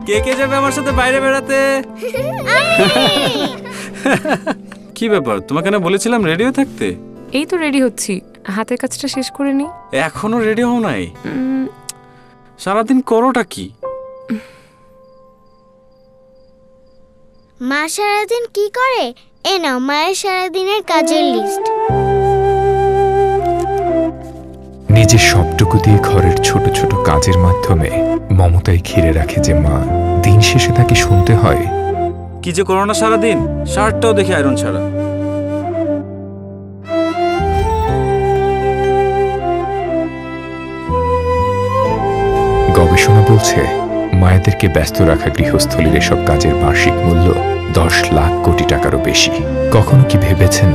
কে কে যাবে আমার সাথে বাইরে বেড়াতে? কি ব্যাপার, তোমাকে না বলেছিলাম রেডি হয়ে থাকতে? এই তো রেডি হচ্ছি, হাতের কাজটা শেষ করে নি। এখনো রেডি হও নাই? সারাদিন করোটা কি? মা সারাদিন কি করে? এ নাও মায়ের সারাদিনের কাজের লিস্ট। নিজের সবটুকু দিয়ে ঘরের ছোট ছোট কাজের মাধ্যমে মমতায় ঘিরে রাখে যে মা, দিন শেষে তাকে শুনতে হয়, কি যে করো না সারাদিন, শার্টটাও দেখি আয়রন ছাড়া। গবেষণা বলছে মায়েদেরকে ব্যস্ত রাখা গৃহস্থলীর এসব কাজের বার্ষিক মূল্য 10 লাখ কোটি টাকারও বেশি। কখনো কি ভেবেছেন